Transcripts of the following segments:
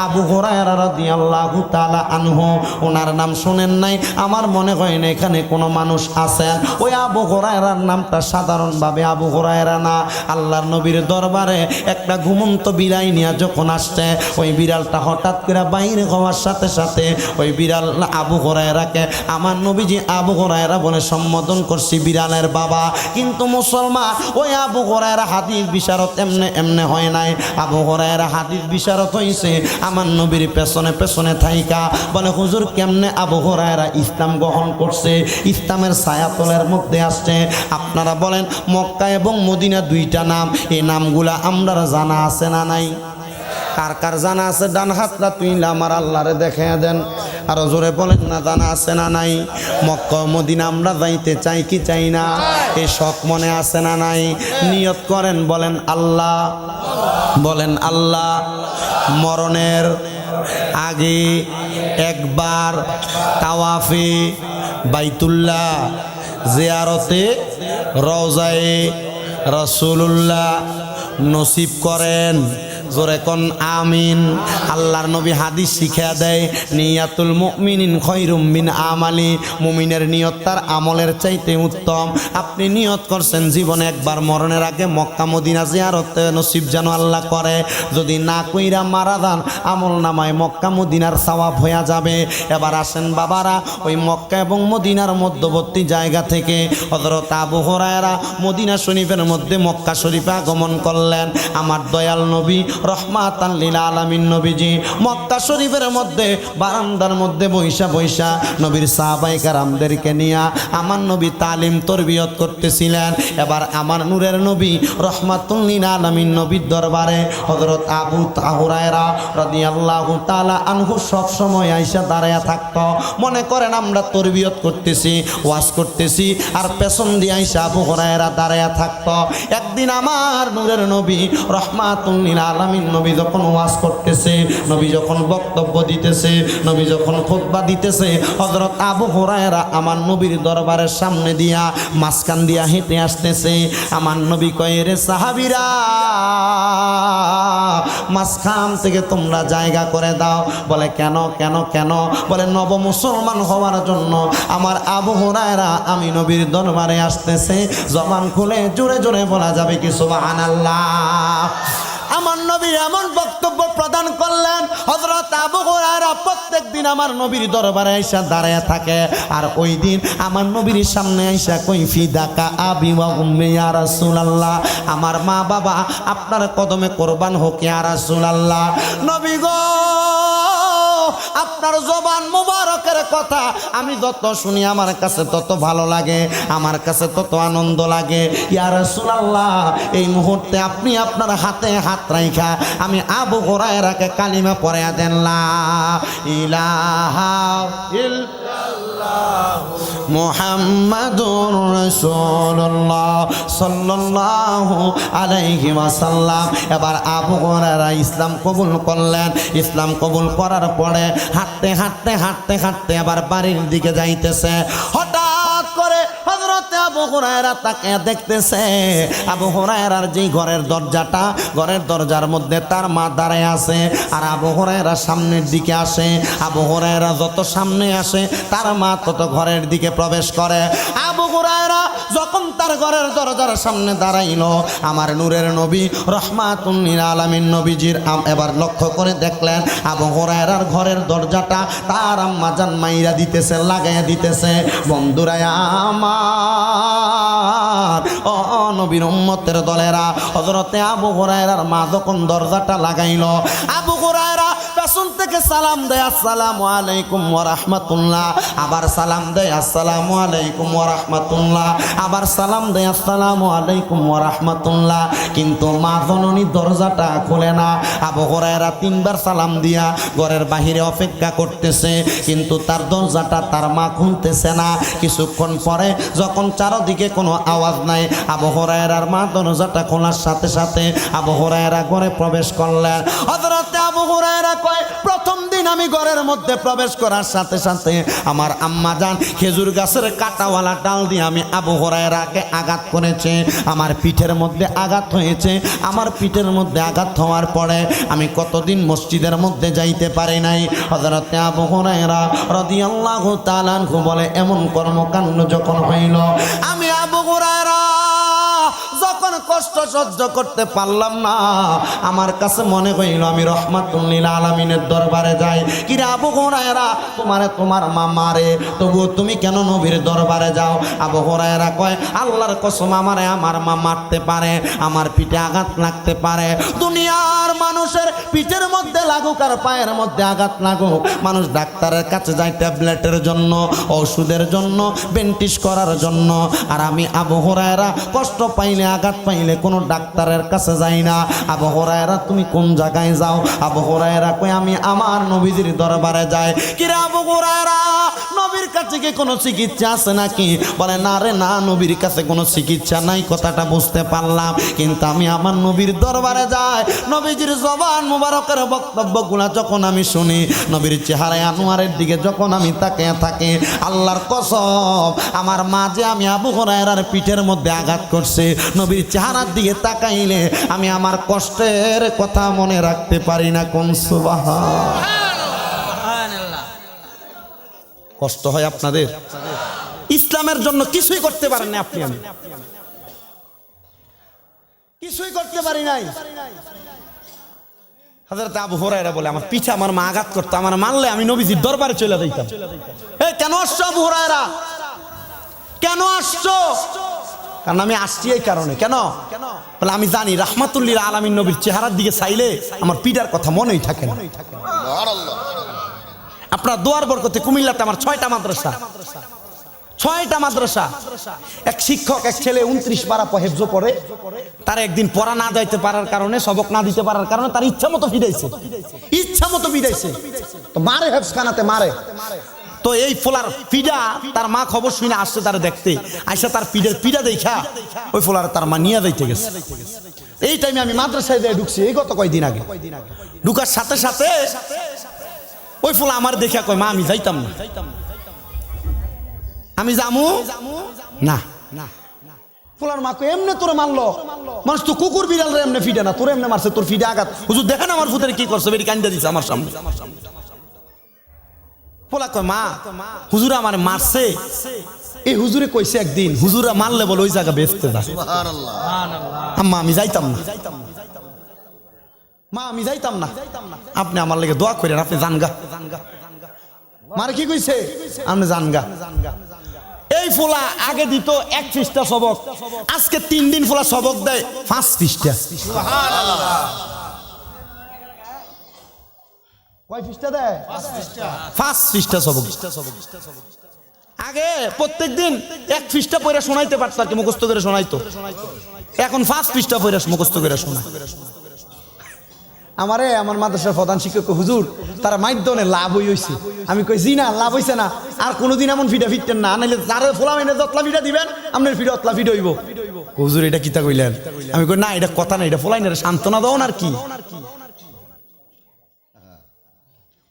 আবু হুরায়রা রাদিয়াল্লাহু তাআলা আনহু। ওনার নাম শুনেন নাই? আমার মনে হয় না এখানে কোনো মানুষ আছেন ওই আবু হুরায়রার নামটা সাধারণভাবে আবু হুরায়রা না। আল্লাহর নবীর দরবারে একটা ঘুমন্ত বিড়াল নিয়ে যখন আসছে, ওই বিড়ালটা হঠাৎ করে বাইরে হওয়ার সাথে সাথে ওই বিড়াল আবু হুরায়রাকে আমার নবীজি আবু হুরায়রা বলে সম্বোধন করছি, বিড়ালের বাবা। কিন্তু মুসলমান, ওই আবু হুরায়রা হাদিস বিশারদ এমনে এমনে হয় নাই। আবু হুরায়রা হাদিস বিশারদ হইছে আমার নবীর পেছনে পেছনে থাইকা। বলে হুজুর কেমনে আবু হুরায়রা ইসলাম গ্রহণ করছে, ইসলামের ছায়াতলের মধ্যে আসছে। আপনারা বলেন মক্কা এবং মদিনা দুইটা নাম, এই নামগুলা আমরা জানা আছে না নাই? কার কার জানা আছে? ডান হাতটা তুইলা আমার আল্লাহরে দেখে দেন। আরো জোরে বলেন না, জানা আছে না নাই? মক্কা মদিনা আমরা যাইতে চাই কি চাই না? এই শখ মনে আছে না নাই? নিয়ত করেন, বলেন আল্লাহ, বলেন আল্লাহ। মরণের আগে একবার তাওয়াফে বাইতুল্লাহ, জিয়ারতে রওজায়ে রাসূলুল্লাহ নসিব করেন। জোরে কোন আমিন। আল্লাহর নবী হাদিস শিখিয়ে দেয়, নিয়াতুল মুমিনিন খায়রুম মিন আমালি। মুমিনের নিয়ত তার আমলের চাইতে উত্তম। আপনি নিয়ত করছেন জীবনে একবার মরণের আগে মক্কা মদিনা জিয়ারত নসিব যেন আল্লাহ করে। যদি না কইরা মারা যান, আমল নামায় মক্কা মদিনার সওয়াব হয়ে যাবে। এবার আসেন বাবারা, ওই মক্কা এবং মদিনার মধ্যবর্তী জায়গা থেকে হযরত আবু হুরায়রা মদিনা শরীফের মধ্যে মক্কা শরীফে আগমন করলেন। আমার দয়াল নবী রহমাতান লিল আলামিন নবীজি মক্কা শরীফের মধ্যে বারান্দার মধ্যে বৈশা বৈশা নবীর সাহাবায়ে কেরামদেরকে নিয়ে আমার নবী তালিম তরবিয়ত করতেছিলেন। এবার আমার নূরের নবী রহমাতুল লিল আলামিন নবীর দরবারে হযরত আবু হুরায়রা রাদিয়াল্লাহু তাআলা আনহু সব সময় আয়েশা দাঁড়ায়া থাকতো। মনে করেন আমরা তরবিয়ত করতেছি, ওয়াজ করতেছি, আর পেছন দিয়ে আয়েশা আবু হুরায়রা দাঁড়ায়া থাকতো। একদিন আমার নূরের নবী রহমাতুল লিল আলামিন নবী যখন ওয়াজ করতেছে, নবী যখন বক্তব্য দিতেছে, নবী যখন খুতবা দিতেছে, হযরত আবু হুরায়রা আমার নবীর দরবারের সামনে দিয়া মাঝখান দিয়া হেঁটে আসতেছে। আমার নবী কয়, রে সাহাবীরা, মাঝখান থেকে তোমরা জায়গা করে দাও। বলে কেন কেন কেন? বলে নব মুসলমান হওয়ার জন্য আমার আবু হুরায়রা আমি নবীর দরবারে আসতেছে। জবান খুলে জোরে জোরে বলা যাবে কি সুবহানাল্লাহ। আমার নবী এমন বক্তব্য প্রদান করলেন, হযরত আবু হুরায়রা প্রত্যেকদিন আমার নবীর দরবারে আইসা দাঁড়ায় থাকে। আর ওই দিন আমার নবীর সামনে আইসা কই, ফিদাকা আবি ওয়া উম্মি ইয়া রাসূলুল্লাহ, আমার মা বাবা আপনার কদমে কোরবান হোক ইয়া রাসূলুল্লাহ। নবী গো, আপনার জবান মুবারকের কথা আমি যত শুনি আমার কাছে তত ভালো লাগে, আমার কাছে তত আনন্দ লাগে। ইয়া রাসূলুল্লাহ, এই মুহূর্তে আপনি আপনার হাতে হাত রাইখা আমি আবু হুরায়রাকে কালিমা পড়ায়া দেন, লা ইলাহা ইল্লাল্লাহ মুহাম্মাদুর রাসূলুল্লাহ সাল্লাল্লাহু আলাইহি ওয়াসাল্লাম। এবার আবু হুরায়রা ইসলাম কবুল করলেন। ইসলাম কবুল করার পরে হাঁটতে হাঁটতে হাঁটতে হাঁটতে আবার বাড়ির দিকে যাইতেছে। হঠাৎ করে হযরত আবু হুরায়রা তাকে দেখতেছে। আবু হুরায়রার যে ঘরের দরজাটা, ঘরের দরজার মধ্যে তার মা দাঁড়ায় আছে, আর আবু হুরায়রা সামনের দিকে আসে। আবু হুরায়রা যত সামনে আসে তার মা তত ঘরের দিকে প্রবেশ করে। আবু হুরায়রা যখন তার ঘরের দরজার সামনে দাঁড়াইলো, আমার নূরের নবী রহমাতুল লিল আলামিন নবীজির এবার লক্ষ্য করে দেখলেন আবু হুরায়রার ঘরের দরজাটা তার আম্মা জান মাইরা দিতেছে, লাগাইয়া দিতেছে। বন্ধুরা আমার, ও নবীর উম্মতের দলেরা, হযরতে আবু হুরায়রার মা যখন দরজাটা লাগাইলো, আবু হুরায়রা পেছন থেকে সালাম দেয়, আসসালামু আলাইকুম ওয়া রাহমাতুল্লাহ। আবার সালাম দেয়, আসসালামু আলাইকুম ওয়া রাহমাতুল্লাহ। আবার সালাম দেয়, আসসালামু আলাইকুম ওয়া রাহমাতুল্লাহ। কিন্তু মা জননী দরজাটা খোলে না। আবু হুরায়রা তিনবার সালাম দিয়া ঘরের বাহিরে অপেক্ষা করতেছে, কিন্তু তার দরজাটা তার মা খুলতেছে না। কিছুক্ষণ পরে যখন চারদিকে কোনো আওয়াজ নাই, আবু হুরায়রার মা দরজাটা খোলার সাথে সাথে আবু হুরায়রা ঘরে প্রবেশ করলেন। হযরত আবু হুরায়রা কয়, প্রথম দিন দিন আমি ঘরের মধ্যে প্রবেশ করার সাথে সাথে আমার আম্মা জান খেজুর গাছের কাঁটাওয়ালা ডাল দিয়ে আমি আবু হুরায়রাকে আঘাত করেছে। আমার পিঠের মধ্যে আঘাত হয়েছে। আমার পিঠের মধ্যে আঘাত হওয়ার পরে আমি কতদিন মসজিদের মধ্যে যাইতে পারি নাই। হযরত আবু হুরায়রা রাদিয়াল্লাহু তাআলা আনহু বলে, এমন কর্মকাণ্ড যখন হইল, আমি আবু হুরায়রা যখন কষ্ট সহ্য করতে পারলাম না, আমার কাছে মনে হইল আমি রাহমাতুল লিল আলামিনের দরবারে যাই। কিরে আবু হুরায়রা, তোমার মা মারে, তবুও তুমি কেন নবীর দরবারে যাও? আবু হুরায়রা কয়, আল্লাহর কসম আমারে আমার মা মারতে পারে, আমার পিঠে আঘাত লাগতে পারে। দুনিয়ার মানুষের পিঠের মধ্যে লাগুক আর পায়ের মধ্যে আঘাত লাগুক, মানুষ ডাক্তারের কাছে যায় ট্যাবলেটের জন্য, ওষুধের জন্য, বেন্টিশ করার জন্য। আর আমি আবু হুরায়রা কষ্ট পাইলে, আঘাত পাইলে কোনো ডাক্তারের কাছে যাই না। আবু হুরায়রা তুমি কোন জায়গায় যাও? আবু হুরায়রা কই, আমি আমার নবীজির দরবারে যাই। কিরে আবু হুরায়রা, নবীর কাছে কি কোনো চিকিৎসা আছে নাকি? বলে, না রে না, নবীর কাছে কোনো চিকিৎসা নাই, কথাটা বুঝতে পারলাম, কিন্তু আমি আমার নবীর দরবারে যাই। নবীজির জবান মুবারকের বক্তব্যগুলা যখন আমি শুনি, নবীর চেহারায় আনোয়ারের দিকে যখন আমি তাকিয়ে থাকি, আল্লাহর কসম আমার মা যে আমি আবু হুরায়রার পিঠের মধ্যে আঘাত করছে, নবীর চেহারার দিকে তাকাইলে আমি আমার কষ্টের কথা মনে রাখতে পারি না। কোন সুবহানাল্লাহ। কষ্ট হয় আপনাদের? ইসলামের জন্য কিছুই করতে পারেন না আপনি, আমি কিছুই করতে পারি নাই। হযরত আবু হুরায়রা বলে, আমার পিঠে আমার মা আঘাত করতো, আমার মারলে আমি নবীজির দরবারে চলে যাইতাম। কেন আসছো আবু হুরায়রা, কেন আসছো? কারণ আমি আসছি এই কারণে। কেন? বলে, আমি জানি রাহমাতুল লিল আলামিন নবীর চেহারার দিকে চাইলে আমার পিঠার কথা মনেই থাকে না। আপনার দোয়ার বরকতে কুমিল্লাতে আমার 6টা মাদ্রাসা, 6টা মাদ্রাসা। এক শিক্ষক এক ছেলে 29 পারা হেফজ পড়ে, তার একদিন পড়া না যাইতে পারার কারণে, সবক না দিতে পারার কারণে তার ইচ্ছা মতো ফিরাইছে, ইচ্ছা মতো ফিরাইছে। তো মারে হেফজখানাতে মারে। তো এই ফোলার পিডা তার মা খবর শুনে আসছে তার দেখতে, আইসা তার পিডা দেখা ওই ফোলার তার মা নিয়ে যাইতে গেছে। এই টাইমে আমি মাদ্রাসায় যাই ঢুকছি, এই গত কয়দিন আগে। ঢুকার সাথে সাথে ওই ফোলা আমার দেখা কয়, মা আমি যাইতাম না, আমি যামু না। ফোলার মা কয়, এমনি তোরে মারলো? মানুষ তো কুকুর বিড়াল রে এমনি ফিডে না, তোরে এমনি মারছে, তোর ফিডে আঘাত। হুজুর দেখেন আমার ফুতের কি করছে, বেরি কান্দা দিছে আমার সামনে। ফোলা কয়, মা হুজুর আমার মারছে। এই হুজুরে কইছে একদিন, হুজুরা মারলে বলে ওই জায়গা বেচতে যা। আম্মা আমি যাইতাম না, মা আমি যাইতাম না, আপনি আমার লেগে দোয়া করেন, আপনি জানগা। মারে কি কইছে? আপনি জানগা। এই ফোলা আগে দিত 1 পৃষ্ঠা সবক, আজকে 3 দিন ফোলা সবক দেয় 5 পৃষ্ঠা। কয় পৃষ্ঠা দেয়? 5 পৃষ্ঠা সবক। আগে প্রত্যেক দিন 1 পৃষ্ঠা পড়ে শোনাইতে পারত, আর কি মুখস্থ করে শোনাইতো। এখন 5 পৃষ্ঠা পড়ে মুখস্থ করে শোনায়। আমারে আমার মাদ্রাসার প্রধান শিক্ষক, হুজুর তারা মাধ্যমে লাভ হইছে। আমি কই, জি না, লাভ হইছে না, আর কোনোদিন এমন ফিডা ফিটতেন না, নাইলে যারা ফোলা মাইনে যতলা ফিডা দিবেন আপনার ফিডা অতলা ফিড হইব। হুজুর এটা কিতা কইলেন? আমি কই, না এটা কথা না, এটা ফোলাই না, সান্ত্বনা দাও আর কি।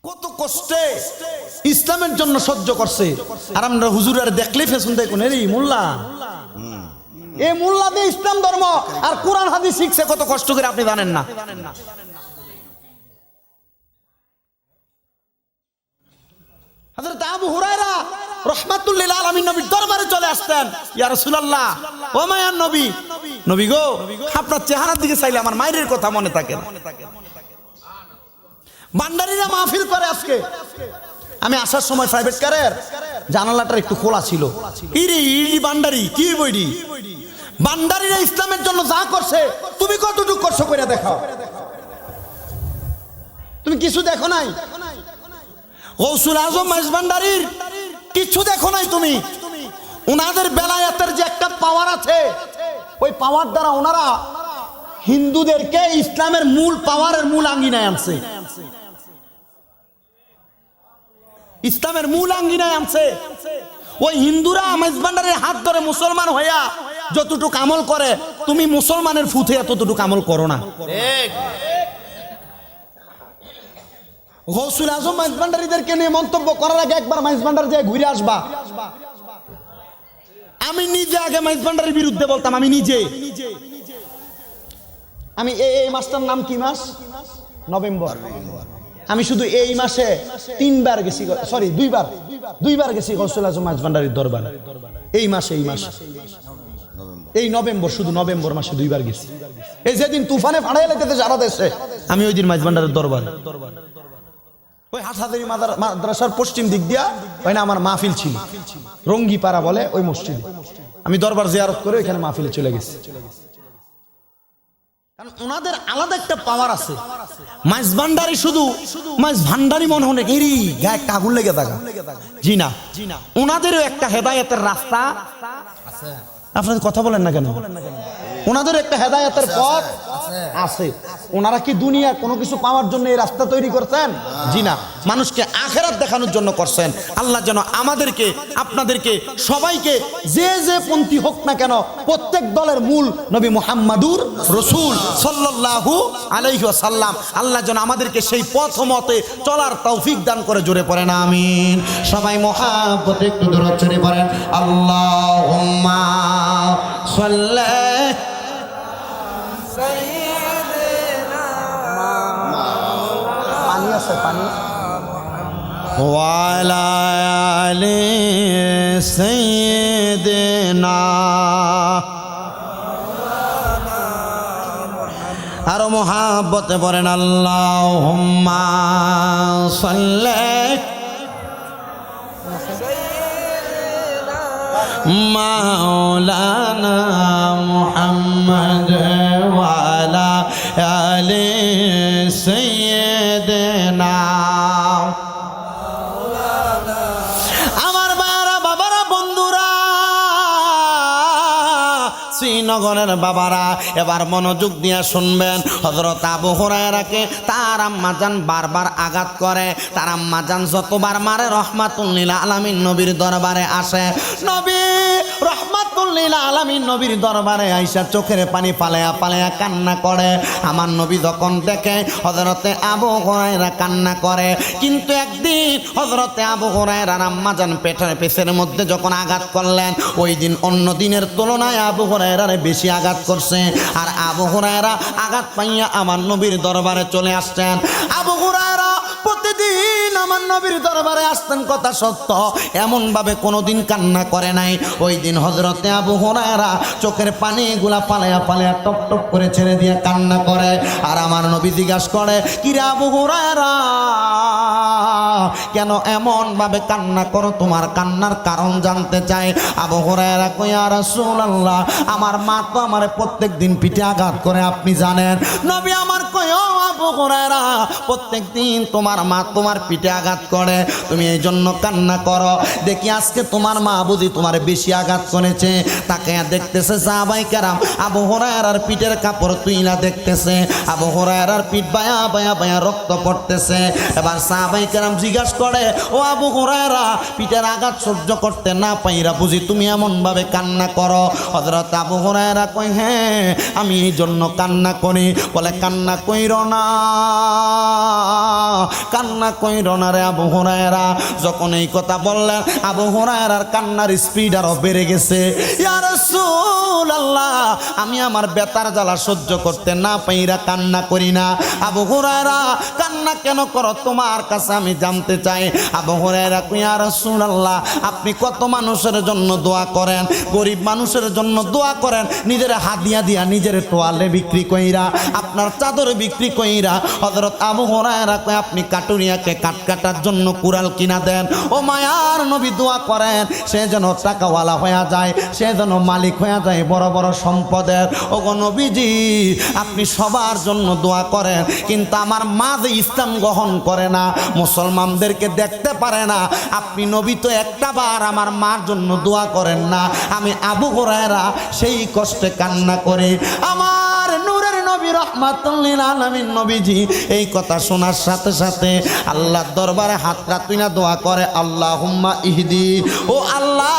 কত কষ্টে ইসলামের জন্য সহ্য করছে, আর আমরা হুজুর আর দেখলেই ফেসুন দেখুন, এই মোল্লা, এই মোল্লা দিয়ে ইসলাম ধর্ম আর কোরআন হাদিস শিখছে কত কষ্ট করে, আপনি জানেন না। হযরত আবু হুরায়রা রাহমাতুল লিল আলামিন নবীর দরবারে চলে আসতেন, ইয়া রাসূলুল্লাহ, ও মায়ার নবী, নবী গো, আপনার চেহারার দিকে চাইলে আমার মায়ের কথা মনে থাকে না। ভান্ডারীরা মাহফিল করে আজকে। আমি আসার সময় প্রাইভেট কারের জানালাটা একটু খোলা ছিল। ইরি ইরি ভান্ডারী কি বইডি, ভান্ডারীরা ইসলামের জন্য যা করছে তুমি কতটুকু করছো করে দেখাও। তুমি কিছু দেখো নাই? গৌসুল আজম মাইজ ভান্ডারীর কিছু দেখো নাই তুমি? ওনাদের বেলায়েতের যে একটা পাওয়ার আছে, ওই পাওয়ার দ্বারা ওনারা হিন্দুদেরকে ইসলামের মূল পাওয়ারের মূল আঙ্গিনায় আনছে, ইসলামের মূল আঙ্গিনায় আনছে। ওই হিন্দুরা মাইজ ভান্ডারীর হাত ধরে মুসলমান হইয়া যতটুকু আমল করে, তুমি মুসলমানের ফুথে ততটুকু আমল করো না। গৌসুল আজম মাইজ ভান্ডারীদেরকে নিয়ে মন্তব্য করার আগে একবার মাইজ ভান্ডার যায় ঘুরে আসবা। আমি নিজে আগে মাইজ ভান্ডারের বিরুদ্ধে বলতাম, আমি নিজে। আমি এই মাসটার নাম কি মাস? নভেম্বর। আমি শুধু এই মাসে 3 বার গেছি, সরি 2 বার গেছি গৌসুল আজম মাইজ ভান্ডারীর দরবারে। এই মাসে এই নভেম্বর, শুধু নভেম্বর মাসে 2 বার গেছি। এই যেদিন তুফানে ফাড়াই লেগেছে সারা দেশে, আমি ওই দিন মাইজ ভান্ডারের দরবারে ওই হাটহাজারী মাদ্রাসার পশ্চিম দিক দিয়া ওই না আমার মাহফিল ছিল, রঙ্গিপাড়া বলে ওই মসজিদে। আমি দরবার জিয়ারত করে ওইখানে মাহফিলে চলে গেছি। কারণ ওনাদের আলাদা একটা পাওয়ার আছে। মাইজ ভান্ডারী শুধু মাইজ ভান্ডারী মনে হলে এরি গায়ে একটা আগুন লেগে থাকা, জি না, ওনাদেরও একটা হেদায়েতের রাস্তা আছে। আপনাদের কথা বলেন না কেন? ওনাদের একটা হেদায়েতের পথ আছে। ওনারা কি দুনিয়া কোনো কিছু পাওয়ার জন্য এই রাস্তা তৈরি করছেন? জি না, মানুষকে আখেরাত দেখানোর জন্য করছেন। আল্লাহ যেন আমাদেরকে, আপনাদেরকে, সবাইকে যে যে পন্থী হোক না কেন, প্রত্যেক দলের মূল নবী মুহাম্মাদুর রাসূল সাল্লাল্লাহু আলাইহি ওয়াসাল্লাম, আল্লাহ যেন আমাদেরকে সেই পথ মতে চলার তৌফিক দান করে। জোরে পড়েন আমিন। সবাই মুহাব্বতে একটু দরুদ শরীফ পড়েন। আল্লাহুম্মা সাল্লি পানি আছে, পানি। ওয়ালা আলি সাইয়্যিদিনা, আর মুহাব্বতে পড়েন আল্লাহুম্মা সাল্লি মাওলানা মুহাম্মদ ওয়ালা আলি সাইয়্যিদিনা। আমার বাবারা, বন্ধুরা, শ্রীনগরের বাবারা, এবার মনোযোগ দিয়ে শুনবেন। হযরত আবু হুরায়রাকে তার আম্মাজান বারবার আঘাত করে। তার আম্মাজান যতবার মারে রহমাতুল লিল আলামিন নবীর দরবারে আসে। নবী রহমাতুল লিল আলামিন নবীর দরবারে আইসা চোখের পানি পালায়া পালায়া কান্না করে। আমার নবী যখন দেখে হযরতে আবু হুরায়রা কান্না করে, কিন্তু একদিন হযরতে আবু হুরায়রার আম্মাজান পেটের মধ্যে যখন আঘাত করলেন, ওই দিন অন্য দিনের তুলনায় আবু হুরায়রারে বেশি আঘাত করছে। আর আবু হুরায়রা আঘাত পাইয়া আমার নবীর দরবারে চলে আসছেন। আবু হুরায়রা প্রতিদিন আমার নবীর দরবারে আসতেন, কথা সত্য, এমন ভাবে কোনোদিন কান্না করে নাই। ওই দিন হযরতে আবু হুরায়রা চোখের পানিগুলা পালায়া পালায়া টপ টপ করে ছেড়ে দিয়ে কান্না করে। আর আমার নবী জিজ্ঞাসা করে, কিরে আবু হুরায়রা, কেন এমন ভাবে কান্না করো? তোমার কান্নার কারণ জানতে চাই। আবু হুরায়রা কয়, ইয়া রাসূলুল্লাহ, আমার মা তো আমারে প্রত্যেক দিন পিঠে আঘাত করে, আপনি জানেন। নবী আমার কয়, ও আবু হুরায়রা, প্রত্যেক দিন তোমার মা তোমার পিঠে আঘাত করে, তুমি এই জন্য কান্না করো। দেখি আজকে তোমার মা বুঝি তোমার বেশি আঘাত করেছে। তাকে দেখতেছে সাহাবায়ে কেরাম আবু হুরায়রার পিঠের কাপড় তুইলা দেখতেছে। আবু হুরায়রার পিঠ বায়া বায়া বায়া রক্ত পড়তেছে। এবার সাহাবায়ে কেরাম জিজ্ঞাসা করে, ও আবু হুরায়রা, পিঠের আঘাত সহ্য করতে না পাইরা বুঝি তুমি এমন ভাবে কান্না করো? হযরত আবু হুরায়রা কয়, হ্যাঁ, আমি এই জন্য কান্না করি। বলে, কান্না কইরো না, কান্না কইরো না রে আবু হুরায়রা। যখন এই কথা বললেন, আবু হুরায়রার কান্নার স্পিড আরো বেড়ে গেছে। ইয়া রাসূলুল্লাহ, আমি আমার বেতার জ্বালা সহ্য করতে না পাইরা কান্না করি না। আবু হুরায়রা, কান্না কেন করো তোমার কাছে আমি জানতে চাই। আবু হুরায়রা কয়, ইয়া রাসূলুল্লাহ, আপনি কত মানুষের জন্য দোয়া করেন, গরিব মানুষের জন্য দোয়া করেন, নিজের হাদিয়া দিয়া, নিজের তোয়ালে বিক্রি কইরা, আপনার চাদর বিক্রি কইরা। হযরত আবু হুরায়রা কয়, আপনি কাটুরিয়াকে কাট কাটার জন্য কুড়াল কিনা দেন। ও মায়ার নবী দোয়া করেন, সে যেন টাকাওয়ালা হয়ে যায়, সে যেন মালিক হয়ে যায় বড় বড় সম্পদের। ও গো নবীজি, আপনি সবার জন্য দোয়া করেন, কিন্তু আমার মা যে ইসলাম গ্রহণ করে না, মুসলমানদেরকে দেখতে পারে না, আপনি নবী তো একটা বার আমার মার জন্য দোয়া করেন না। আমি আবু হুরায়রা সেই কষ্টে কান্না করি। আমার নূরের নবী রাহমাতুল লিল আলামিন নবীজি এই কথা শোনার সাথে সাথে আল্লাহর দরবারে হাত রাতুইনা দোয়া করে, আল্লাহুম্মা ইহদি, ও আল্লাহ,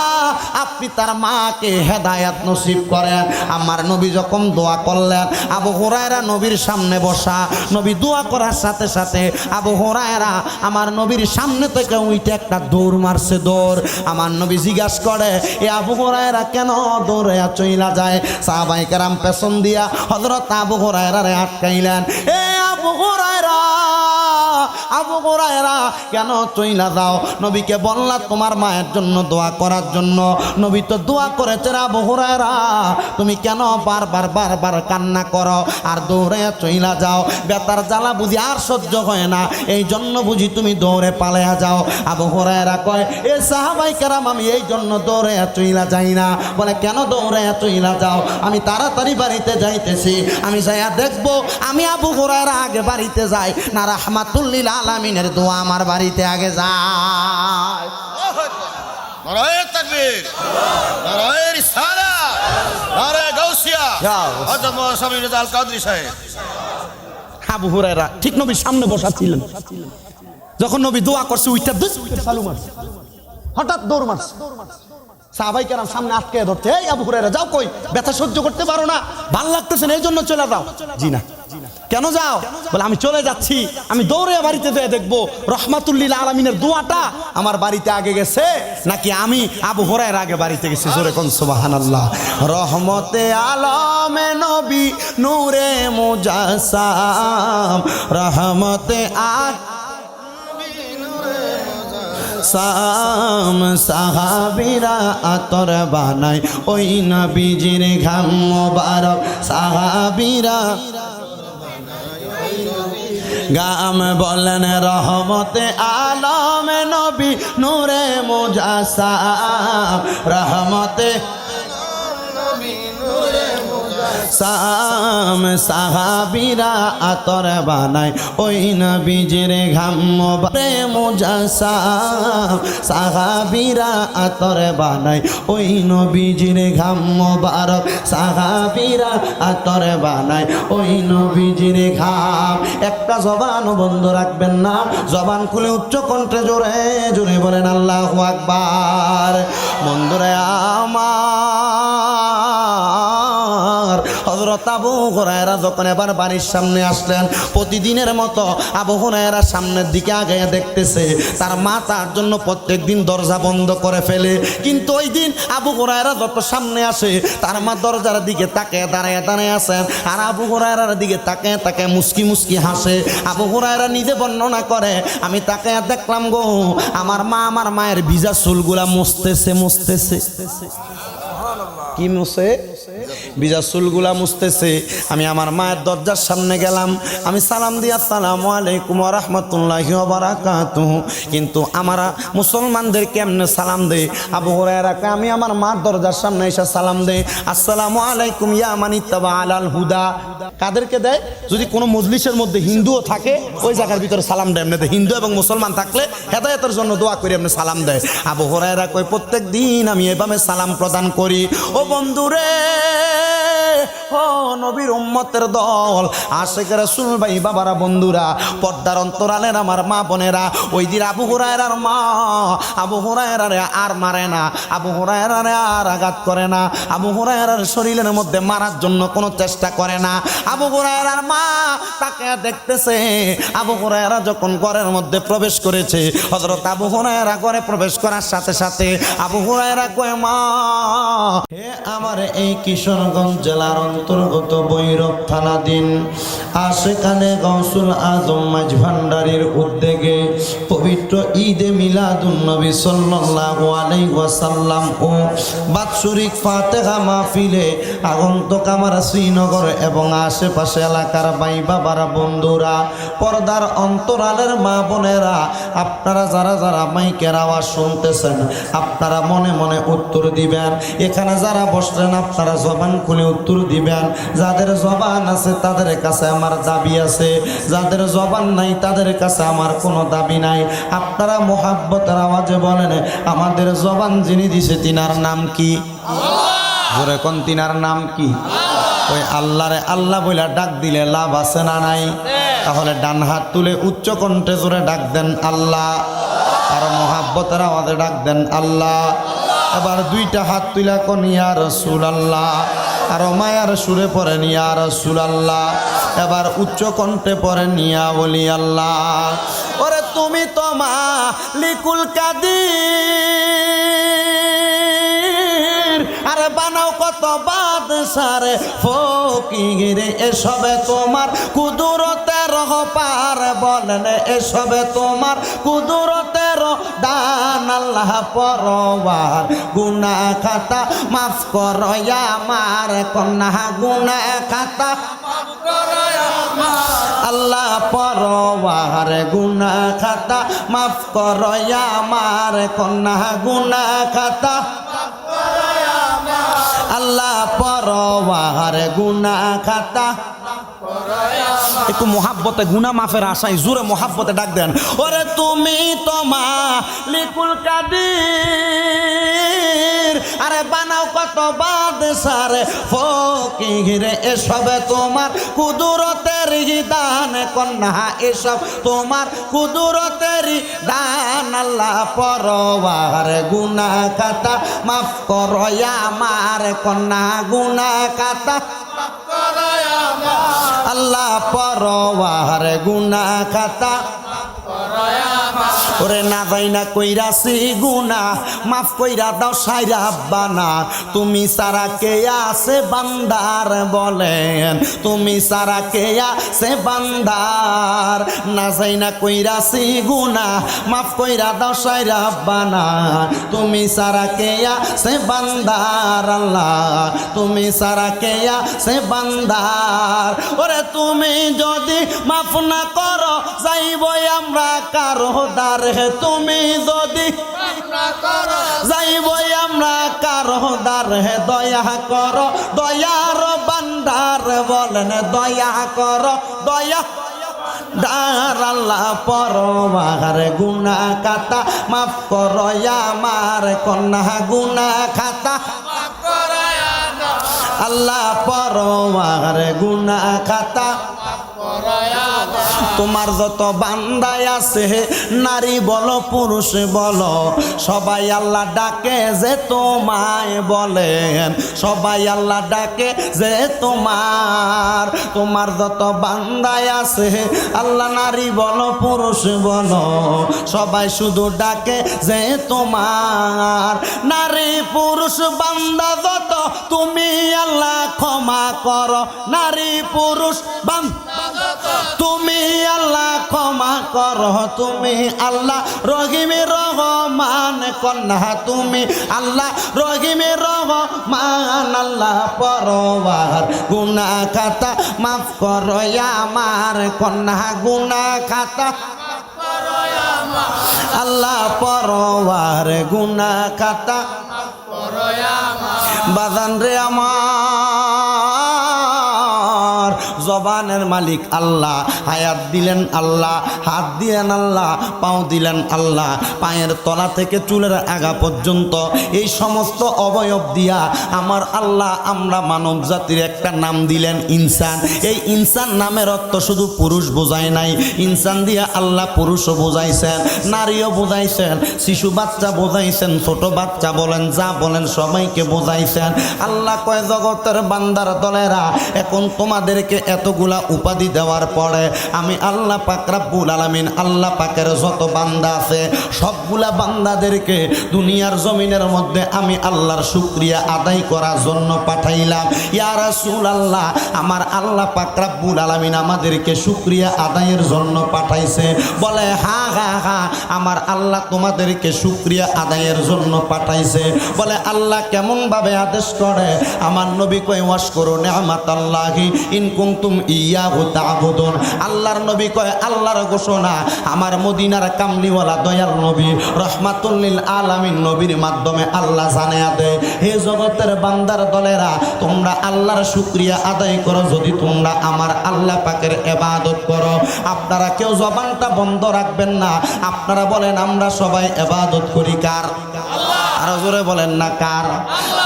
আপনি তার মাকে হেদায়াত নসিব করেন। আমার নবী যখন দোয়া করলেন, আবু হুরায়রা নবীর সামনে বসা, নবী দোয়া করার সাথে সাথে আবু হুরায়রা আমার নবীর সামনে থেকে উইটে একটা দৌড় মারছে, দৌড়। আমার নবী জিজ্ঞাসা করে, এ আবু হুরায়রা কেন দৌড়ে চইলা যায়? সাহাবায়ে কেরাম পেছন দিয়া হযরত আবু হুরায়রারে আটকাইলেন। এ আবু হুরায়রা, আবু হুরায়রা কেন চইলা যাও? নবীকে বললা তোমার মায়ের জন্য দোয়া করার জন্য। নবী তো দোয়া করেছে, আবু হুরায়রা তুমি কেন বারবার কান্না করো আর দৌড়ে চইলা যাও? বেতার জ্বালা বুঝি আর সহ্য হয় না, এই জন্য বুঝি তুমি দৌড়ে পালাইয়া যাও? আবু হুরায়রা কয়, এ সাহাবায়ে কেরাম আমি এই জন্য দৌড়ে চইলা যাই না। বলে কেন দৌড়ে চইলা যাও? আমি তাড়াতাড়ি বাড়িতে যাইতেছি, আমি যাইয়া দেখবো আমি আবু হুরায়রা আগে বাড়িতে যাই না রাহমাতুল লিল আলামিনের দোয়া আমার বাড়িতে আগে যায়। নারায়ে তাকবীর, নারায়ে রিসালাত, নারায়ে গাউসিয়া, হযরত মাওলানা শামীম রেজা আল কাদরী সাহেব। আবু হুরায়রা ঠিক নবীর সামনে বসা ছিলেন। যখন নবী দোয়া করছে উইটা চালু মারছে, হঠাৎ দৌড় মারছে। সাহাবায়ে কেরাম সামনে আটকে ধরতে, এই আবু হুরায়রা যাও কই? ব্যথা সহ্য করতে পারো না, ভাল লাগতেছে না এই জন্য চলে যাও। জি না। কেন যাও? বলে আমি চলে যাচ্ছি, আমি দৌড়ে বাড়িতে যেয়ে দেখবো রাহমাতুল লিল আলামিনের দোয়াটা আমার বাড়িতে আগে গেছে নাকি আমি আবু হুরায়রা আগে বাড়িতে গেছি। জোরে কোন সুবহানাল্লাহ। রহমতে আলমে নবী নূরে মুজাসসাম, রহমতে সাম সাহাবীরা আতর বানাই ওই নবীজির ঘাম মোবারক, সাহাবীরা গাম বলেন রহমতে আলম নবী নূরে মুজাসসাম, রহমতে সাম সাহাবীরা আতর বানাই ওই নবীজির ঘাম মোবারক, মুজাসসাম সাহাবীরা আতর বানাই ওই নবীজির ঘাম মোবারক, সাহাবীরা আতর বানাই ওই নবীজির ঘাম। একটা জবানও বন্ধ রাখবেন না, জবান খুলে উচ্চ কণ্ঠে জোরে জোরে বলেন আল্লাহু আকবার। বন্ধুরা আমার, হযরত আবু হুরায়রা যখন এবার বাড়ির সামনে আসলেন, প্রতিদিনের মতো আবু হুরায়রা সামনের দিকে আগাইয়া দেখতেছে তার মা তার জন্য প্রত্যেক দিন দরজা বন্ধ করে ফেলে। কিন্তু ওই দিন আবু হুরায়রা যত সামনে আসে তার মা দরজার দিকে তাকায় দাঁড়ায় দাঁড়ায় আছেন, আর আবু হুরায়রার দিকে তাকায় তাকায় মুস্কি মুস্কি হাসে। আবু হুরায়রা নিজে বর্ণনা করে, আমি তাকায় দেখলাম গো আমার মা আমার মায়ের ভিজা চুলগুলা মুছতেছে মুছতেছে। কি মুছে? ভিজা চুলগুলা মুছতেছে। আমি আমার মায়ের দরজার সামনে গেলাম, আমি সালাম দিয়ে আসসালামু আলাইকুম ওয়া রাহমাতুল্লাহি ওয়া বারাকাতুহু। কিন্তু আমরা মুসলমানদের কেমনে সালাম দেই? আবু হুরায়রা কে আমি আমার মার দরজার সামনে এসে সালাম দেই, আসসালামু আলাইকুম ইয়া মানিত্তাবা আলাল হুদা। কাদেরকে দেয়? যদি কোনো মজলিসের মধ্যে হিন্দুও থাকে ওই জায়গার ভিতরে সালাম দেয়। এমনিতে হিন্দু এবং মুসলমান থাকলে হেদায়েতের জন্য দোয়া করে এমনি সালাম দেয়। আবু হুরায়রা কই প্রত্যেক দিন আমি এভাবে সালাম প্রদান করি। ও বন্ধুরে, ও নবীর উম্মতের দল, আশিক রাসূল ভাই বাবারা, বন্ধুরা, পর্দার অন্তরালের আমার মা বোনেরা, ওই দিন আবু হুরায়রার মা আবু হুরায়রারে আর মারে না, আবু হুরায়রারে আর আঘাত করে না, আবু হুরায়রার শরীরের মধ্যে মারার জন্য কোনো চেষ্টা করে না। আবু হুরায়রার মা তাকে দেখতেছে। আবু হুরায়রা যখন ঘরের মধ্যে প্রবেশ করেছে, হযরত আবু হুরায়রা ঘরে প্রবেশ করার সাথে সাথে আবু হুরায়রা কয়, মা হে আমার এই কিশোরগঞ্জ জেলার অন্তর্গত ভৈরব থানাধীন আশেকানে গাউসুল আজম মাঝ ভান্ডারীর উদ্যোগে পবিত্র ঈদে মিলাদুন নবী সাল্লাল্লাহু আলাইহি ওয়াসাল্লাম ও বাৎসরিক ফাতিহা মাহফিলে আগন্তুক আমার শ্রীনগর এবং আশেপাশে এলাকার ভাই বাবারা, বন্ধুরা, পর্দার অন্তরালের মা বোনেরা, আপনারা যারা যারা মাইকের আওয়াজ শুনতেছেন আপনারা মনে মনে উত্তর দিবেন। এখানে যারা বসলেন আপনারা জবান খুলে উত্তর দিবেন। যাদের জবান আছে তাদের কাছে আমার দাবি আছে, যাদের জবান নাই তাদের কাছে আমার কোনো দাবি নাই। আপনারা মোহাব্বতের আওয়াজে বলেন, আমাদের জবান যিনি দিছে তিনার নাম কি? জোরে কোন তিনার নাম কি? ওই আল্লাহরে আল্লাহ বইলা ডাক দিলে লাভ আছে না নাই? তাহলে ডান হাত তুলে উচ্চ কণ্ঠে জোরে ডাক দেন আল্লাহ, আর মোহাব্বতের আওয়াজে ডাক দেন আল্লাহ। এবার দুইটা হাত তুলা কোন ইয়া রাসূলুল্লাহ, আর মায়ার সুরে পড়েন ইয়া রাসূলুল্লাহ, এবার উচ্চ কণ্ঠে পড়েন ইয়া ওলি আল্লাহ। ওরে তুমি তো মালিকুল কাদির, আরে বানাও কত বাদশারে ফকির, এসবে তোমার কুদরতের পার, বলেন এসবে তোমার কুদরতের দান। আল্লাহ পরওয়ার গুনাহ খাতা মাফ করো আমার, কন্যা গুনাহ খাতা আল্লাহ পরওয়ার গুনাহ খাতা মাফ করো আমার, কন্যা গুনাহ খাতা আল্লাহ পরওয়ার গুনাহ খাতা। একটু মোহাব্বতে গুনাহ মাফের আশায় জোরে মোহাব্বতে ডাক দেন, ওরে তুমি তো মালিকুল কাদির, আরে বানাও কত বাদশারে ফকির, এসবে তোমার কুদরতের দান, কন্যা এসব তোমার কুদরতের দান। আল্লাহ পরওয়ার গুনাহ খাতা মাফ করো আমার, কন্যা গুনাহ খাতা আল্লাহ পরওয়ার গুনাহ খাতা। ওরে না যাই না কইরাছি গুনাহ মাফ কইরা দাও সাইরা বানা, তুমি সারা কে আছে বান্দার, বলেন তুমি সারা কে আছে বান্দার। না যাই না কইরাছি গুনাহ মাফ কইরা দাও সাইরা বানা, তুমি সারা কে আছে বান্দার, আল্লাহ তুমি সারা কে আছে বান্দার। ওরে তুমি যদি মাফ না করো যাইব আমরা কারো দারে, তুমি যদি যাইব আমরা কারো দারে, দয়া করো দয়ার বান্দার, বলেন দয়া করো দয়া দার। আল্লাহ পরওয়ার গুনাহ খাতা মাফ করো আমার, কন্যা গুনাহ খাতা আল্লাহ পরওয়ার গুনাহ খাতা। তোমার যত বান্দাই আছে নারী বলো পুরুষ বলো, সবাই আল্লাহ ডাকে যে তোমায়, বলেন সবাই আল্লাহ ডাকে যে তোমার। তোমার যত বান্দাই আছে আল্লাহ নারী বলো পুরুষ বলো, সবাই শুধু ডাকে যে তোমার। নারী পুরুষ বান্দা যত তুমি আল্লাহ ক্ষমা করো, নারী পুরুষ বান্দা তুমি আল্লাহ ক্ষমা করো, তুমি আল্লাহ রহিমে রহমান, কন্যা তুমি আল্লাহ রহিমে রহমান। আল্লাহ পরওয়ার গুনাহ খাতা মাফ করো আমার, কন্যা গুনাহ খাতা আল্লাহ পরওয়ার গুনাহ খাতা। বাজান রে আমার, জবানের মালিক আল্লাহ, হায়াত দিলেন আল্লাহ, হাত দিলেন আল্লাহ, পাও দিলেন আল্লাহ, পায়ের তলা থেকে চুলের আগা পর্যন্ত এই সমস্ত অবয়ব দিয়া আমার আল্লাহ আমরা মানব জাতির একটা নাম দিলেন ইনসান। এই ইনসান নামের অর্থ শুধু পুরুষ বোঝায় নাই, ইনসান দিয়া আল্লাহ পুরুষও বোঝাইছেন, নারীও বোঝাইছেন, শিশু বাচ্চা বোঝাইছেন, ছোট বাচ্চা বলেন যা বলেন সবাইকে বোঝাইছেন। আল্লাহ কয় জগতের বান্দার দলেরা, এখন তোমাদেরকে এতগুলা উপাধি দেওয়ার পরে আমি আল্লাহ পাক রব্বুল আলামিন আল্লাহ পাকের যত বান্দা আছে সবগুলা বান্দাদেরকে দুনিয়ার জমিনের মধ্যে আমি আল্লাহর শুকরিয়া আদায় করার জন্য পাঠাইলাম। ইয়া রাসূলুল্লাহ, আমার আল্লাহ পাক রব্বুল আলামিন আমাদেরকে শুকরিয়া আদায়ের জন্য পাঠাইছে। বলে হা হা হা, আমার আল্লাহ তোমাদেরকে শুকরিয়া আদায়ের জন্য পাঠাইছে। বলে আল্লাহ কেমন ভাবে আদেশ করে? আমার নবী কয় ওয়াশকুরু নি'মাতাল্লাহি ইন কুনতুম ইয়াহু তা'বুদুন। আল্লাহর নবী কয় আল্লাহর ঘোষণা, আমার মদিনার কামলিওয়ালা দয়াল নবী রহমাতুল লিল আলামিন নবীর মাধ্যমে আল্লাহ জানায়া দেয়, হে জগতের বান্দার দলেরা, তোমরা আল্লাহর শুকরিয়া আদায় করো যদি তোমরা আমার আল্লাহ পাকের ইবাদত করো। আপনারা কেউ জবানটা বন্ধ রাখবেন না। আপনারা বলেন আমরা সবাই ইবাদত করি কার? আরো জোরে বলেন না কার?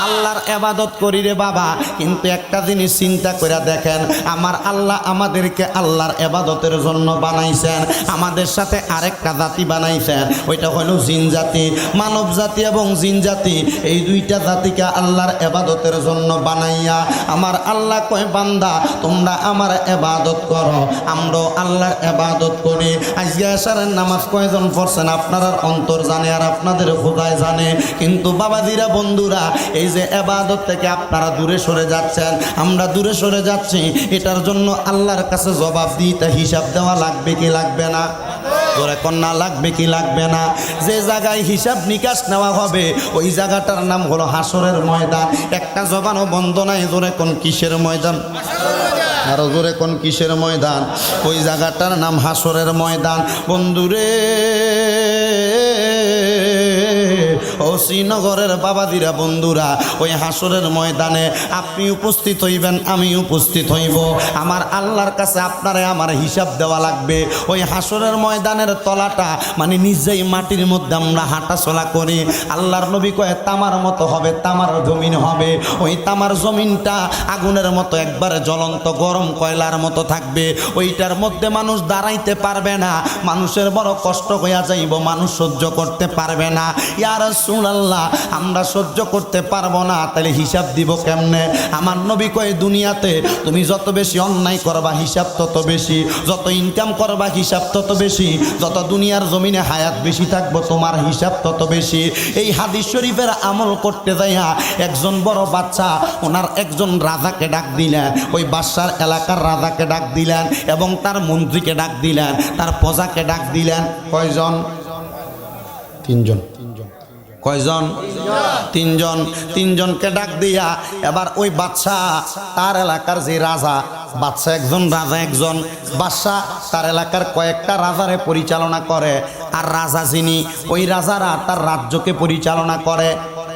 আল্লাহর ইবাদত করি রে বাবা, কিন্তু একটা জিনিস চিন্তা করে দেখেন, আমার আল্লাহ আমাদেরকে আল্লাহর ইবাদতের জন্য বানাইছেন, আমাদের সাথে আরেকটা জাতি বানাইছেন, ওইটা হলো জিন জাতি। মানব জাতি এবং জিন জাতি, এই দুইটা জাতিকে আল্লাহর ইবাদতের জন্য বানাইয়া আমার আল্লাহ কয় বান্দা তোমরা আমার ইবাদত করো, আমরাও আল্লাহর ইবাদত করি। আজকে এশারের নামাজ কয়জন পড়ছেন আপনার অন্তর জানে আর আপনাদের খোদায় জানে, কিন্তু বাবাজিরা বন্ধুরা এই যে ইবাদত থেকে আপনারা দূরে সরে যাচ্ছেন, আমরা দূরে সরে যাচ্ছি, এটার জন্য আল্লাহর কাছে জবাব দিতে হিসাব দেওয়া লাগবে কি লাগবে না? জোরে কন্যা লাগবে কি লাগবে না? যে জায়গায় হিসাব নিকাশ নেওয়া হবে ওই জায়গাটার নাম হলো হাসরের ময়দান। একটা জবানও বন্ধ নাই, জোরে কোন কিসের ময়দান? আরো জোরে কোন কিসের ময়দান? ওই জায়গাটার নাম হাসরের ময়দান। বন্ধুরে ও শ্রীনগরের বাবাদিরা বন্ধুরা, ওই হাসরের ময়দানে আপনি উপস্থিত হইবেন, আমি উপস্থিত হইব। আমার আল্লাহর কাছে আপনারে আমার হিসাব দেওয়া লাগবে। ওই হাসরের ময়দানের তলাটা মানে নিজেই মাটির মধ্যে আমরা হাঁটা চলা করি। আল্লাহর নবী কয়ে তামার মতো হবে, তামার জমিন হবে। ওই তামার জমিনটা আগুনের মতো একবারে জ্বলন্ত গরম কয়লার মতো থাকবে। ওইটার মধ্যে মানুষ দাঁড়াইতে পারবে না, মানুষের বড় কষ্ট হইয়া যাইব, মানুষ সহ্য করতে পারবে না। ইয়া রাসূলুল্লাহ, আমরা সহ্য করতে পারবো না, তাহলে হিসাব দিব কেমনে? আমার নবী কয় দুনিয়াতে তুমি যত বেশি অন্যায় করবা হিসাব তত বেশি, যত ইনকাম করবা হিসাব তত বেশি, যত দুনিয়ার জমিনে হায়াত বেশি থাকবো তোমার হিসাব তত বেশি। এই হাদিস শরীফের আমল করতে যাইয়া একজন বড় বাচ্চা ওনার একজন রাজাকে ডাক দিলেন, ওই বাদশার এলাকার রাজাকে ডাক দিলেন এবং তার মন্ত্রীকে ডাক দিলেন, তার প্রজাকে ডাক দিলেন। কয়জন? তিনজন। কয়জন? তিনজন। তিনজনকে ডাক দিয়া এবার ওই বাদশা তার এলাকার যে রাজা, বাদশা একজন, রাজা একজন। বাদশা তার এলাকার কয়েকটা রাজারে পরিচালনা করে, আর রাজা যিনি ওই রাজারা তার রাজ্যকে পরিচালনা করে।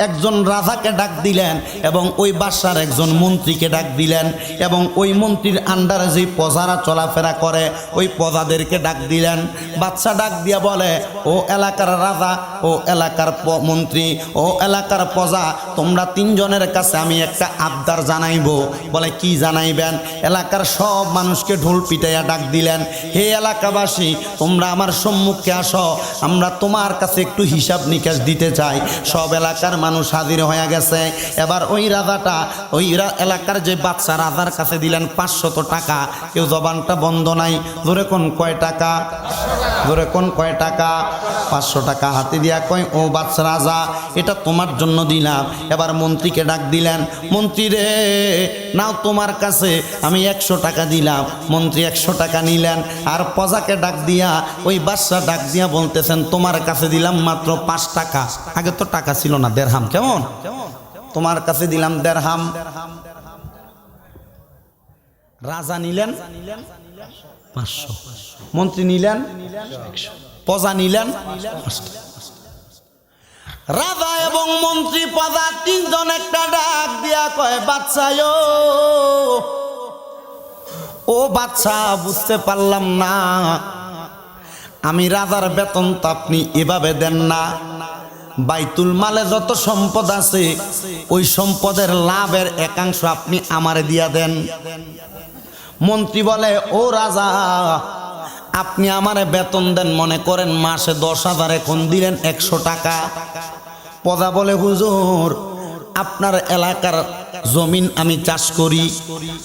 একজন রাজাকে ডাক দিলেন এবং ওই বাদশার একজন মন্ত্রীকে ডাক দিলেন এবং ওই মন্ত্রীর আন্ডারে যে প্রজারা চলাফেরা করে ওই প্রজাদেরকে ডাক দিলেন। বাদশা ডাক দিয়া বলে, ও এলাকার রাজা, ও এলাকার মন্ত্রী, ও এলাকার প্রজা, তোমরা তিনজনের কাছে আমি একটা আবদার জানাইবো। বলে কি জানাইবেন? এলাকার সব মানুষকে ঢোল পিটাইয়া ডাক দিলেন, হে এলাকাবাসী তোমরা আমার সম্মুখে আসো, আমরা তোমার কাছে একটু হিসাব নিকাশ দিতে চাই। সব এলাকার মানুষ হাজির হয়ে গেছে। এবার ওই রাজাটা ওই এলাকার যে বাদশা রাজার কাছে দিলেন 500 টাকা। কেউ জবানটা বন্ধ নাই, জোরে কোন কয় টাকা? জোরে কোন কয় টাকা? 500 টাকা হাতে দিয়া কয়, ও বাদশা রাজা এটা তোমার জন্য দিলাম। এবার মন্ত্রীকে ডাক দিলেন, মন্ত্রী রে নাও তোমার কাছে আমি 100 টাকা দিলাম। মন্ত্রী 100 টাকা নিলেন। আর প্রজাকে ডাক দিয়া ওই বাদশা ডাক দিয়া বলতেছেন, তোমার কাছে দিলাম মাত্র 5 টাকা। আগে তো টাকা ছিল না, দেড়হাম। কেমন? তোমার কাছে দিলাম দেড়হাম। রাজা নিলেন 500, মন্ত্রী নিলেন 100, প্রজা নিলেন 5 টাকা। রাজা এবং মন্ত্রী প্রজা তিনজন একটা ডাক দিয়া কয়, বাদশা ও বাদশা, বুঝতে পারলাম না, আমি রাজার বেতন তো আপনি এভাবে দেন না। বাইতুল মালে যত সম্পদ আছে ওই সম্পদের লাভের একাংশ আপনি আমারে দিয়া দেন। মন্ত্রী বলে, ও রাজা আপনি আমারে বেতন দেন মনে করেন মাসে 10,000, এখন দিলেন 100 টাকা। প্রজা বলে, হুজুর আপনার এলাকার জমিন আমি চাষ করি,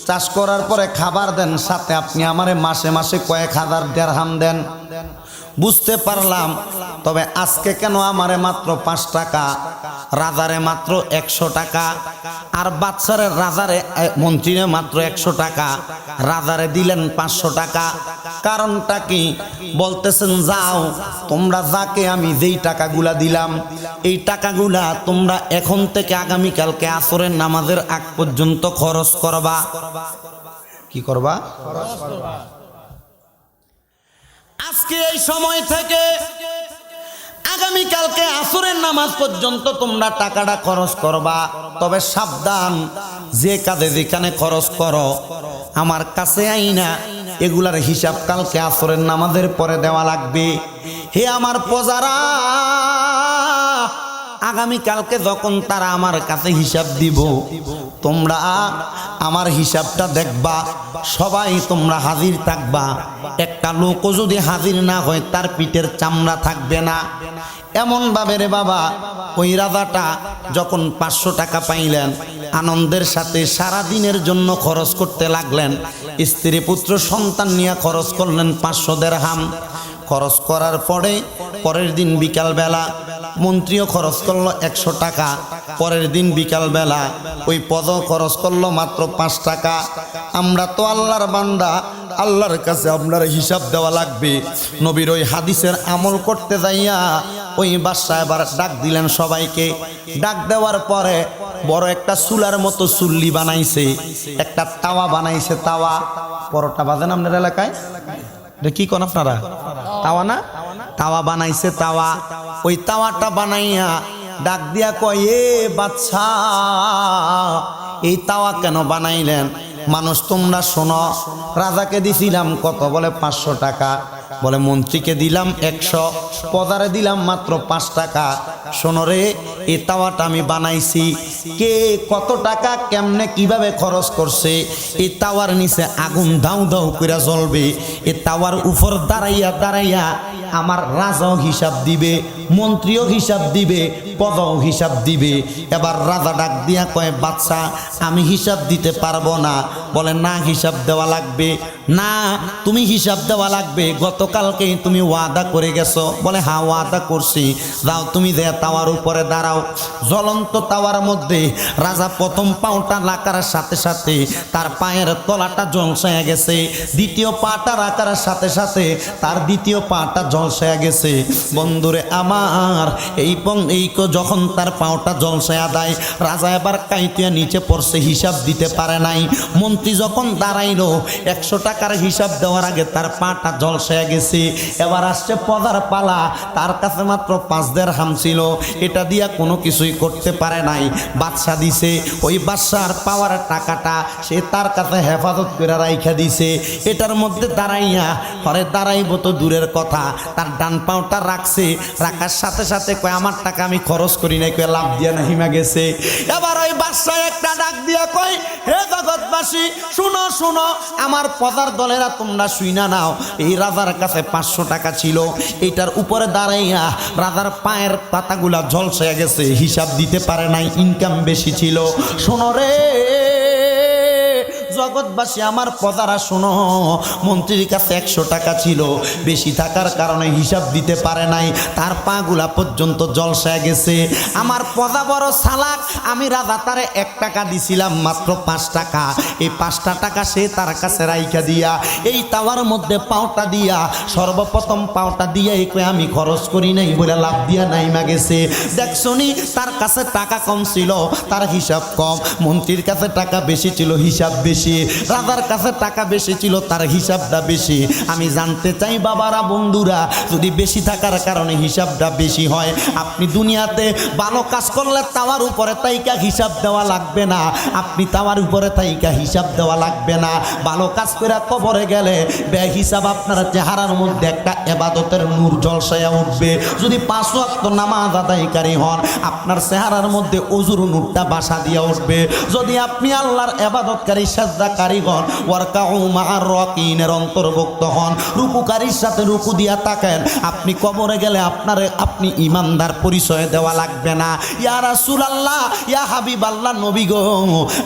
চাষ করার পরে খাবার দেন, সাথে আপনি আমারে মাসে মাসে কয়েক হাজার দেড়হাম দেন। বুঝতে পারলাম, তবে আজকে কেন আমারে মাত্র 5 টাকা, রাজারে মাত্র 100 টাকা, আর বাদশারে রাজারে মন্ত্রীরে মাত্র 100 টাকা, রাজারে দিলেন 500 টাকা। কারণটা কি? বলতেছেন, যাও তোমরা যাকে আমি যেই টাকাগুলা দিলাম এই টাকাগুলা তোমরা এখন থেকে আগামীকালকে আসরের নামাজের আগ পর্যন্ত খরচ করবা। কি করবা? খরচ করবা। আজকে এই সময় থেকে আগামীকালকে আসরের নামাজ পর্যন্ত তোমরা টাকাটা খরচ করবা। তবে সাবধান, যে কাজে যেখানে খরচ করো আমার কাছে আইনা এগুলার হিসাব কালকে আসরের নামাজের পরে দেওয়া লাগবে। হে আমার প্রজারা, আগামীকালকে যখন তারা আমার কাছে হিসাব দিব, তোমরা আমার হিসাবটা দেখবা, সবাই তোমরা হাজির থাকবা। একটা লোকও যদি হাজির না হয় তার পিঠের চামড়া থাকবে না। এমন ভাবে রে বাবা, ওই রাজাটা যখন 500 টাকা পাইলেন, আনন্দের সাথে সারা দিনের জন্য খরচ করতে লাগলেন। স্ত্রী পুত্র সন্তান নিয়ে খরচ করলেন 500 দিরহাম। খরচ করার পরে পরের দিন বিকালবেলা মন্ত্রীও খরচ করলো 100 টাকা। পরের দিন বিকালবেলা ওই পদও খরচ করলো মাত্র 5 টাকা। আমরা তো আল্লাহর বান্দা, আল্লাহর কাছে আপনার হিসাব দেওয়া লাগবে। নবীর ওই হাদিসের আমল করতে যাইয়া ওই বাদশা এবার ডাক দিলেন সবাইকে। ডাক দেওয়ার পরে বড় একটা চুলার মতো চুল্লি বানাইছে, একটা তাওয়া বানাইছে। তাওয়া পরোটা বাজেন আপনার এলাকায়, এটা কি কোন আপনারা? তাওয়া না? তাওয়া বানাইছে। তাওয়া, ওই তাওয়াটা বানাইয়া ডাক দিয়া কয়, এ বাদশা, এই তাওয়া কেন বানাইলেন? মানুষ তোমরা শোনো, রাজাকে দিছিলাম কত? বলে 500 টাকা। বলে মন্ত্রীকে দিলাম 100, পদারে দিলাম মাত্র 5 টাকা। শোনো রে, এই তাওয়াটা আমি বানাইছি, কে কত টাকা কেমনে কিভাবে খরচ করছে? এই তাওয়ার নিচে আগুন দাউ দাউ করে জ্বলবে। এই তাওয়ার উপর দাঁড়াইয়া দাঁড়াইয়া আমার রাজাও হিসাব দিবে, মন্ত্রীও হিসাব দিবে, পদও হিসাব দিবে। এবার রাজা ডাক দিয়া কয়, বাদশা আমি হিসাব দিতে পারবো না। বলে না, হিসাব দেওয়া লাগবে। না, তুমি হিসাব দেওয়া লাগবে, গতকালকেই তুমি ওয়াদা করে গেছো। বলে হ্যাঁ, ওয়াদা করছি। যাও তুমি যে তাওয়ার উপরে দাঁড়াও। জ্বলন্ত তাওয়ার মধ্যে রাজা প্রথম পাওটা লাগার সাথে সাথে তার পায়ের তলাটা ঝলসায়া গেছে, দ্বিতীয় পাটা রাখার সাথে সাথে তার দ্বিতীয় পাটা ঝলসায়া গেছে। বন্ধুরে আমার, এই যখন তার পাওটা ঝলসায়া দেয়, রাজা এবার কাইতিয়া নিচে পড়ছে, হিসাব দিতে পারে নাই। মন্ত্রী যখন দাঁড়াইলো 100 টাকার হিসাব দেওয়ার আগে তার পাটা ঝলসায়া গেছে। এবার আসছে পদার পালা, তার কাছে মাত্র 5 দিরহাম ছিল, এটা দিয়া কোনো কিছুই করতে পারে নাই। বাদশা দিছে, ওই বাদশার পাওয়ার টাকাটা সে তার কাছে হেফাজত করে রাইখা দিছে। এটার মধ্যে দাঁড়াইয়া, হরে দাঁড়াইব তো দূরের কথা, তার ডান পাওটা রাখছে, রাখার সাথে সাথে কয় আমার টাকা আমি খরচ করি নাই, কয়ে লাভ দিয়া না হিমা গেছে। এবার ওই বাদশা একটা ডাক দিয়া কয়, হে জগৎবাসী শুনো শুনো, আমার পদার দলেরা তোমরা শুইনা নাও। এই রাজার কাছে 500 টাকা ছিল, এইটার উপরে দাঁড়াইয়া রাজার পায়ের পাতাগুলা ঝলসে গেছে, হিসাব দিতে পারে নাই, ইনকাম বেশি ছিল। শোনো রে জগৎবাসী, আমার পদারা শোনো, মন্ত্রীর কাছে 100 টাকা ছিল, বেশি থাকার কারণে হিসাব দিতে পারে নাই, তার পাগুলা পর্যন্ত জলসায় গেছে। আমার পদা বড় চালাক, আমি রাজা তারে 1 টাকা দিছিলাম, মাত্র 5 টাকা। এই 5টা টাকা সে তার কাছে রাইখা দিয়া এই তাওয়ার মধ্যে পাওটা দিয়া, সর্বপ্রথম পাওটা দিয়া আমি খরচ করি নাই বলে লাভ দিয়া নাইমা গেছে। দেখছনি, তার কাছে টাকা কম ছিল, তার হিসাব কম। মন্ত্রীর কাছে টাকা বেশি ছিল, হিসাব বেশি। রাজার কাছে টাকা বেশি ছিল, তার হিসাবটা বেশি। আমি জানতে চাই বাবারা, বন্ধুরা, যদি বেশি থাকার কারণে হিসাবটা বেশি হয়, আপনি দুনিয়াতে ভালো কাজ করলে তাওয়ার উপরে তাইকা হিসাব দেওয়া লাগবে না, আপনি তাওয়ার উপরে তাইকা হিসাব দেওয়া লাগবে না। ভালো কাজ করে কবরে গেলে বেহিসাব আপনার চেহারার মধ্যে একটা ইবাদতের নূর জলসায়া উঠবে। যদি 5 ওয়াক্ত নামাজ আদায়কারী হন, আপনার চেহারার মধ্যে ওজুর নূরটা বাসা দিয়ে উঠবে। যদি আপনি আল্লাহর ইবাদতকারী সাজদাকারীগণ ওয়ারকাউ মা'আর রাকিনের অন্তর্ভুক্ত হন, রুকুকারীর সাথে রুকু দিয়া তাকান, আপনি কবরে গেলে আপনি ইমানদার পরিচয় দেওয়া লাগবে না। ইয়া রাসূলুল্লাহ, ইয়া হাবিবাল্লাহ, নবী গো,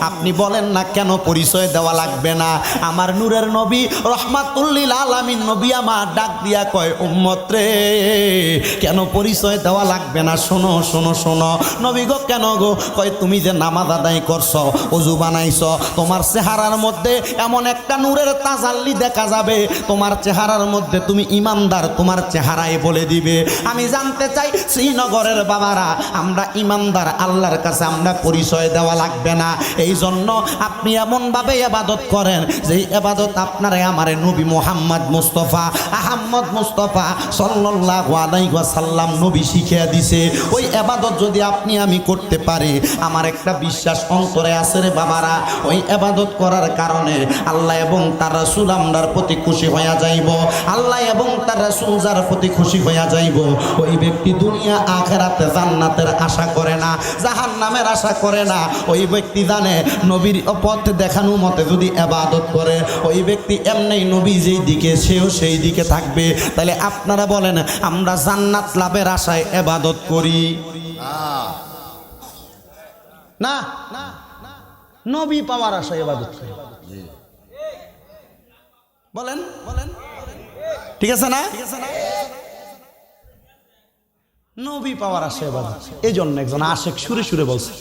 আপনি বলেন না কেন পরিচয় দেওয়া লাগবে না? আমার নূরের নবী রহমাতুল লিল আলামিন নবী আমার ডাক দিয়া কয়, উম্মত রে, কেন পরিচয় দেওয়া লাগবে না? শোনো শোনো শোনো নবী গো। কেন গো? কয়, তুমি যে নামাজ আদায় করছো, ওযু বানাইছো, তোমার চেহারার মধ্যে এমন একটা নূরের তাজাল্লি দেখা যাবে, তোমার চেহারার মধ্যে তুমি ইমানদার, তোমার চেহারায় বলে দিবে। আমি জানতে চাই, শ্রীনগরের বাবারা, আমরা ইমানদার, আল্লাহর কাছে আমরা পরিচয় দেওয়া লাগবে না। এই জন্য আপনি এমনভাবে ইবাদত করেন যে ইবাদত আপনারে আমারে নবী মুহাম্মদ মুস্তাফা আহমদ মুস্তাফা সাল্লাল্লাহু আলাইহি ওয়াসাল্লাম সাল্লাম নবী শিখিয়ে দিছে ওই ইবাদত যদি আপনি আমি করতে পারি আমার একটা বিশ্বাস অন্তরে আছে রে বাবারা ওই ইবাদত করার কারণে আল্লাহ এবং তার রাসূল আমরার প্রতি খুশি হইয়া যাইব আল্লাহ এবং তার রাসূল যার প্রতি খুশি হইয়া যাইব ওই ব্যক্তি দুনিয়া আখিরাতে জান্নাতের আশা করে না জাহান্নামের আশা করে না ওই ব্যক্তি জানে নবীর পথ দেখানো মতে যদি ইবাদত করে ওই ব্যক্তি এমনিই নবী যেই দিকে সেও সেই দিকে থাকবে তাহলে আপনারা বলেন আমরা জান্নাত লাভের আশায় ইবাদত করি না নবী পাওয়ার আশায় ইবাদত করি বলেন বলেন ঠিক আছে না নবী পাওয়ার আশায় ইবাদত এই জন্য একজন আশেক সুরে সুরে বলছে